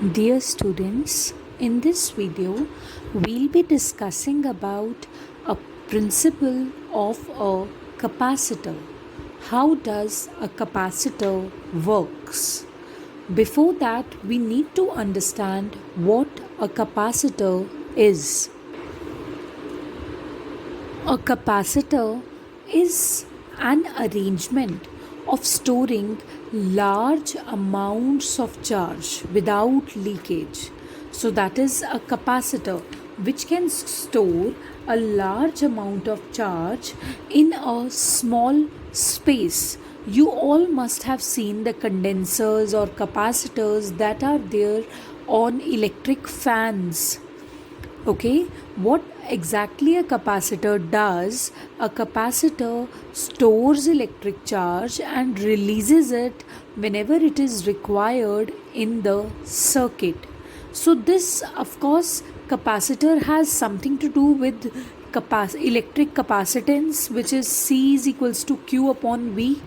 Dear students, in this video, we'll be discussing about a principle of a capacitor. How does a capacitor works? Before that, we need to understand what a capacitor is. A capacitor is an arrangement of storing large amounts of charge without leakage. So, that is a capacitor which can store a large amount of charge in a small space. You all must have seen the condensers or capacitors that are there on electric fans. Okay, what exactly a capacitor does? A capacitor stores electric charge and releases it whenever it is required in the circuit. So this, of course, capacitor has something to do with electric capacitance, which is C is equals to Q upon V,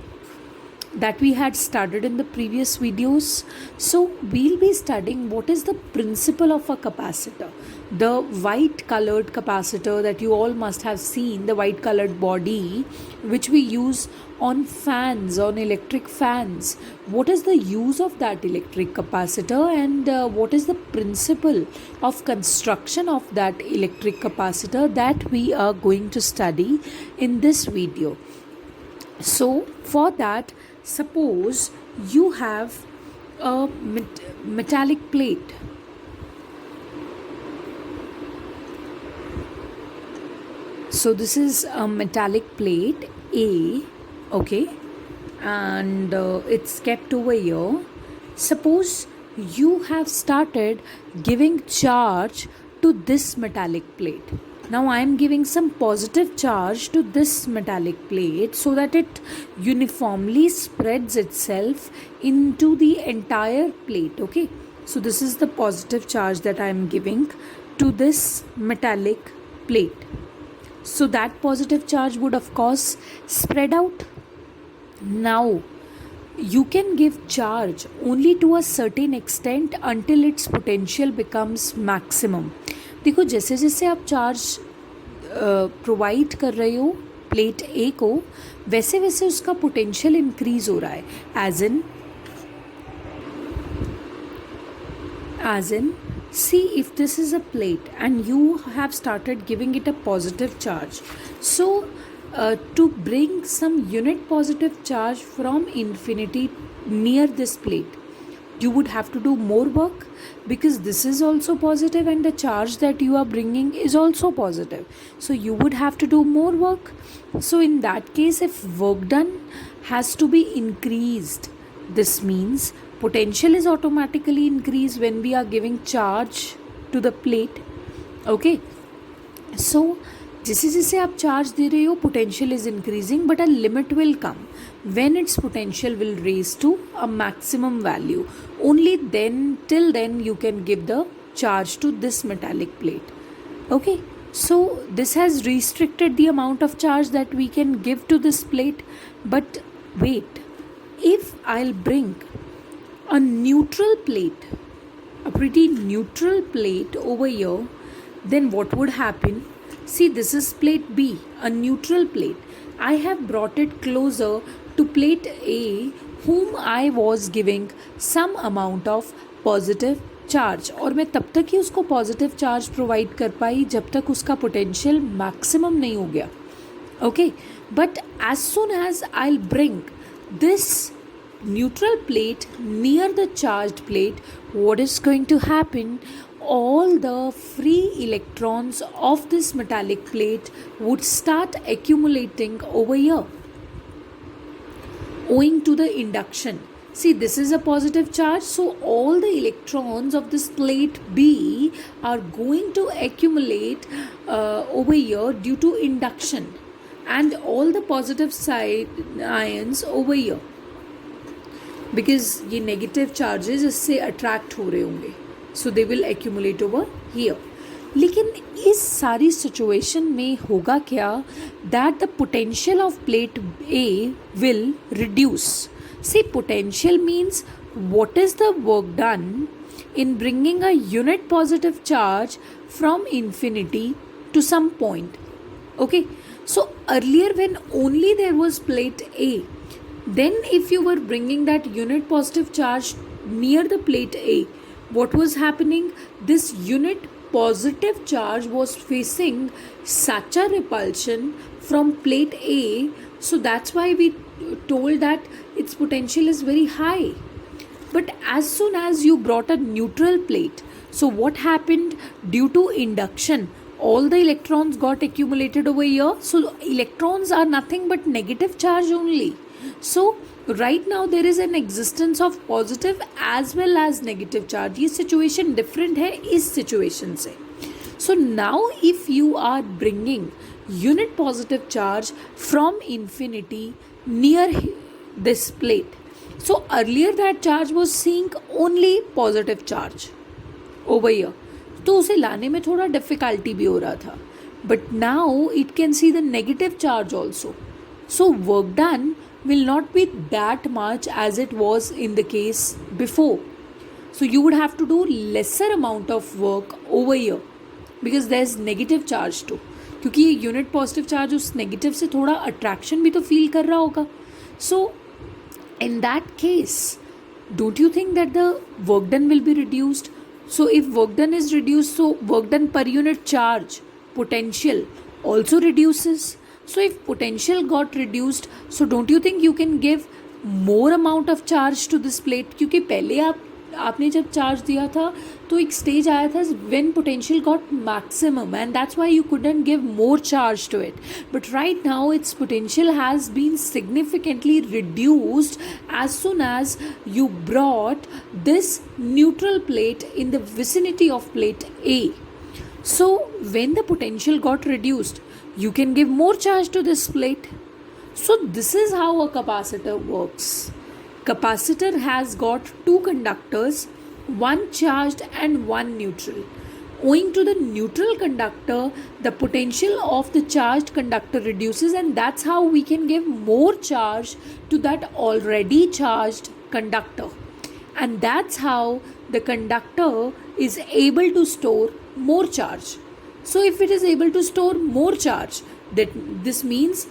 that we had studied in the previous videos. So we'll be studying what is the principle of a capacitor. The white colored capacitor that you all must have seen, the white colored body which we use on fans, on electric fans. What is the use of that electric capacitor, and what is the principle of construction of that electric capacitor that we are going to study in this video. So for that, suppose you have a metallic plate. So this is a metallic plate A, okay, and it's kept over here. Suppose you have started giving charge to this metallic plate. Now I am giving some positive charge to this metallic plate so that it uniformly spreads itself into the entire plate. Okay, so this is the positive charge that I am giving to this metallic plate. So that positive charge would of course spread out. Now you can give charge only to a certain extent until its potential becomes maximum. देखो जैसे जैसे आप charge provide कर रहे हो plate ए को, वैसे वैसे उसका पोटेंशियल इंक्रीज हो रहा है. As in see, if this is a plate and you have started giving it a positive charge, so to bring some unit positive charge from infinity near this plate, you would have to do more work, because this is also positive and the charge that you are bringing is also positive. So you would have to do more work. So in that case, if work done has to be increased, this means potential is automatically increased when we are giving charge to the plate. Okay, so जैसे जैसे आप charge दे रहे हो, potential is increasing, but a limit will come when its potential will raise to a maximum value. Only then, till then, you can give the charge to this metallic plate. Okay, so this has restricted the amount of charge that we can give to this plate. But wait, if I'll bring a neutral plate, a pretty neutral plate over here, then what would happen? See, this is plate B, a neutral plate. I have brought it closer to plate A, whom I was giving some amount of positive charge. और मैं तब तक ही उसको positive charge provide कर पाई जब तक उसका potential maximum नहीं हो गया. Okay, but as soon as I'll bring this neutral plate near the charged plate, what is going to happen? All the free electrons of this metallic plate would start accumulating over here owing to the induction. See, this is a positive charge, so all the electrons of this plate B are going to accumulate over here due to induction, and all the positive side ions over here, because ये negative charges इससे attract हो रहे होंगे. So they will accumulate over here. लेकिन इस सारी situation में होगा क्या? That the potential of plate A will reduce. See, potential means what is the work done in bringing a unit positive charge from infinity to some point? Okay, so earlier when only there was plate A, then if you were bringing that unit positive charge near the plate A, what was happening? This unit positive charge was facing such a repulsion from plate A, so that's why we told that its potential is very high. But as soon as you brought a neutral plate, so what happened? Due to induction, all the electrons got accumulated over here. So electrons are nothing but negative charge only. So right now there is an existence of positive as well as negative charge. ये situation different है इस situation से. So now if you are bringing unit positive charge from infinity near this plate, so earlier that charge was seeing only positive charge over here, तो उसे लाने में थोड़ा difficulty भी हो रहा था. But now it can see the negative charge also. So work done will not be that much as it was in the case before. So you would have to do lesser amount of work over here because there is negative charge too. क्योंकि ये unit positive charge उस negative से थोड़ा attraction भी तो feel कर रहा होगा. सो in that case, don't you think that the work done will be reduced? So if work done is reduced, so work done per unit charge, potential also reduces. So if potential got reduced, so don't you think you can give more amount of charge to this plate? क्योंकि पहले आपने जब charge दिया था तो एक stage आया था when potential got maximum and that's why you couldn't give more charge to it. But right now its potential has been significantly reduced as soon as you brought this neutral plate in the vicinity of plate A. So when the potential got reduced, you can give more charge to this plate. So this is how a capacitor works. Capacitor has got two conductors, one charged and one neutral. Owing to the neutral conductor, the potential of the charged conductor reduces, and that's how we can give more charge to that already charged conductor. And that's how the conductor is able to store more charge. So if it is able to store more charge, this means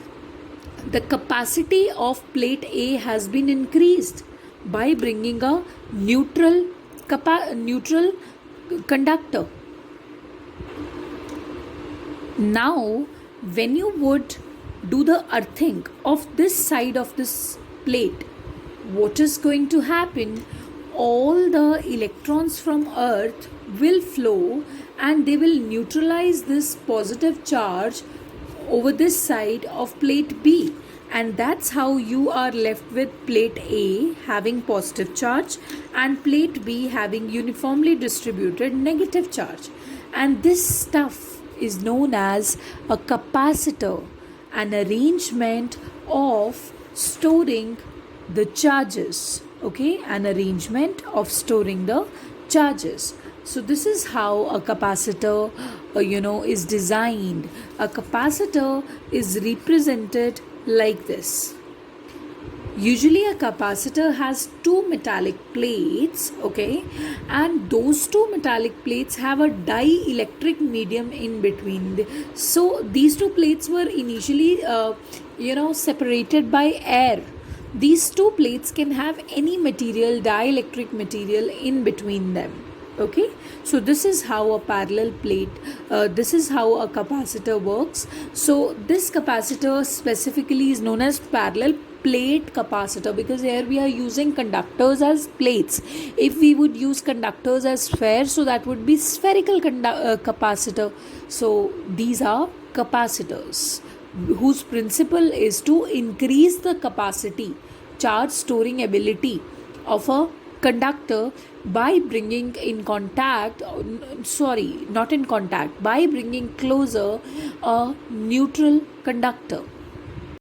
the capacity of plate A has been increased by bringing a neutral conductor. Now, when you would do the earthing of this side of this plate, what is going to happen? All the electrons from Earth will flow and they will neutralize this positive charge over this side of plate B, and that's how you are left with plate A having positive charge and plate B having uniformly distributed negative charge. And this stuff is known as a capacitor, an arrangement of storing the charges. Okay, an arrangement of storing the charges. So this is how a capacitor is designed. A capacitor is represented like this. Usually a capacitor has two metallic plates, okay, and those two metallic plates have a dielectric medium in between. So these two plates were initially separated by air. These two plates can have any material, dielectric material in between them. Okay, so this is how a parallel plate, this is how a capacitor works. So this capacitor specifically is known as parallel plate capacitor because here we are using conductors as plates. If we would use conductors as spheres, so that would be spherical capacitor. So these are capacitors whose principle is to increase the capacity, charge storing ability of a conductor by bringing in contact, by bringing closer a neutral conductor.